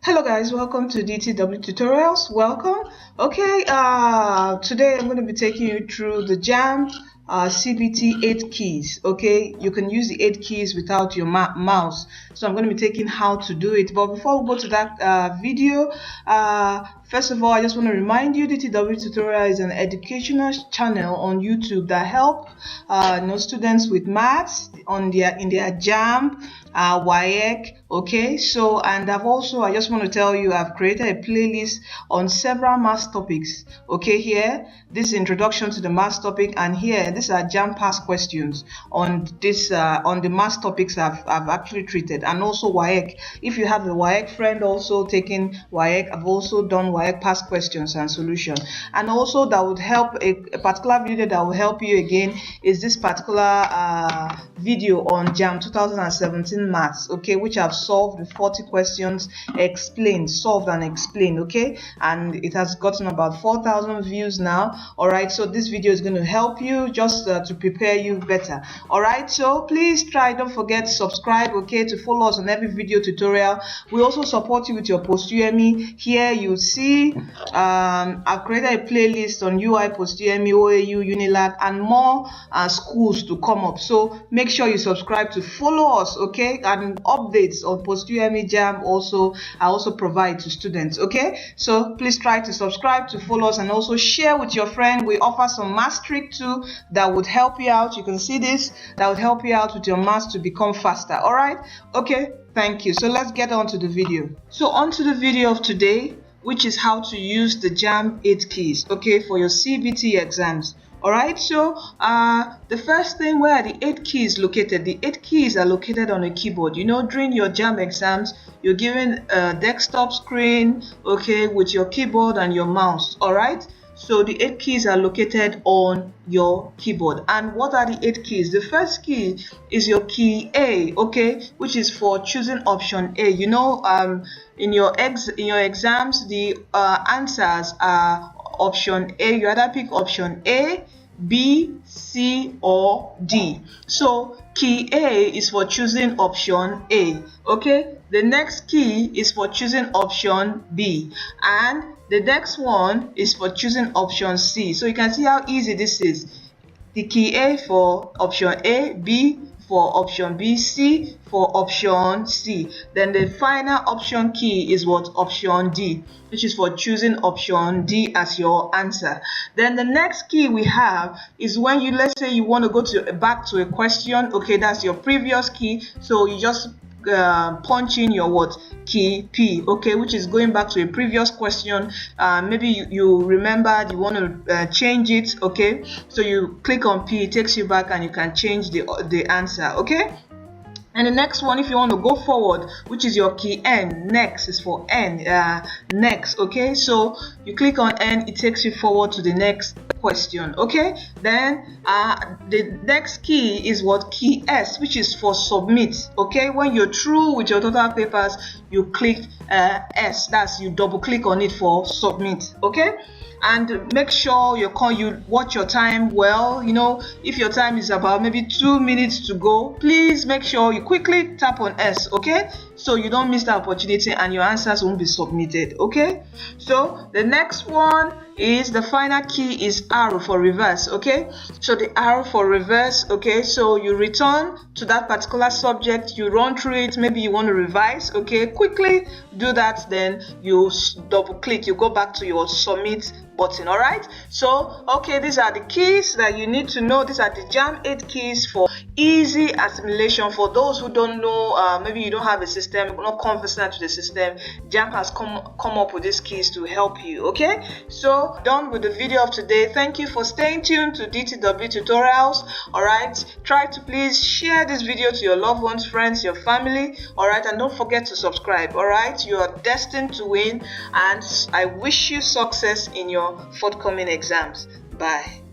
Hello guys, welcome to DTW Tutorials. Welcome. Okay, today I'm going to be taking you through the Jamb CBT 8 keys. Okay, you can use the 8 keys without your mouse, so I'm going to be taking how to do it. But before we go to that video, first of all, I just want to remind you DTW Tutorial is an educational channel on YouTube that help students with maths in their Jamb, WAEC. Okay, so and I just want to tell you I've created a playlist on several maths topics. Okay, here this is introduction to the maths topic, and here these are Jamb past questions on this on the maths topics I've actually treated, and also WAEC. If you have a WAEC friend also taking WAEC, I've also done WAEC past questions and solution. And also that would help a particular video that will help you again is this particular video on Jamb 2017 maths, okay, which I've solved with 40 questions solved and explained, okay, and it has gotten about 4,000 views now. All right, so this video is going to help you just to prepare you better. All right, so please don't forget to subscribe, okay, to follow us on every video tutorial. We also support you with your post-UME. Here you see I've created a playlist on UI, post-UME, OAU, UNILAG, and more schools to come up, so make sure you subscribe to follow us, okay, and updates on post-UME Jamb I also provide to students. Okay, so please try to subscribe to follow us and also share with your friend. We offer some math trick too that would help you out. You can see this that would help you out with your maths to become faster. All right, okay, thank you. So let's get on to the video. So on to the video of today, which is how to use the Jamb 8 keys, okay, for your CBT exams. Alright, so the first thing, where are the 8 keys located? The 8 keys are located on a keyboard. You know, during your Jamb exams, you're given a desktop screen, okay, with your keyboard and your mouse. Alright, so the 8 keys are located on your keyboard. And what are the 8 keys? The first key is your key A, okay, which is for choosing option A. You know, in your exams, the answers are option A. You either pick option A, B, C, or D. So key A is for choosing option A. Okay, the next key is for choosing option B, and the next one is for choosing option C. So you can see how easy this is. The key A for option A, B for option B, C for option C. Then the final option key is what? Option D, which is for choosing option D as your answer. Then the next key we have is when you, let's say you want to go back to a question, okay, that's your previous key. So you just punch in your what? Key P, okay, which is going back to a previous question. Maybe you remembered you want to change it, okay, so you click on P, it takes you back and you can change the answer, okay. And the next one, if you want to go forward, which is your key N, next is for N, next, okay, so you click on N, it takes you forward to the next question, okay. Then the next key is what? Key S, which is for submit, okay. When you're through with your total papers, you click S, that's you double click on it for submit, okay. And make sure you watch your time well. You know, if your time is about maybe 2 minutes to go, please make sure you quickly tap on S, okay, so you don't miss the opportunity and your answers won't be submitted, okay. So the next one is the final key is R for reverse, okay. So the R for reverse, okay, so you return to that particular subject, you run through it, maybe you want to revise, okay, quickly do that, then you double click, you go back to your submit button. All right, so okay, these are the keys that you need to know. These are the Jamb 8 keys for easy assimilation. For those who don't know, maybe you don't have a system, you're not conversant with the system, Jamb has come up with these keys to help you. Okay, so done with the video of today. Thank you for staying tuned to DTW Tutorials. All right, try to please share this video to your loved ones, friends, your family. All right, and don't forget to subscribe. All right, you are destined to win, and I wish you success in your forthcoming exams. Bye.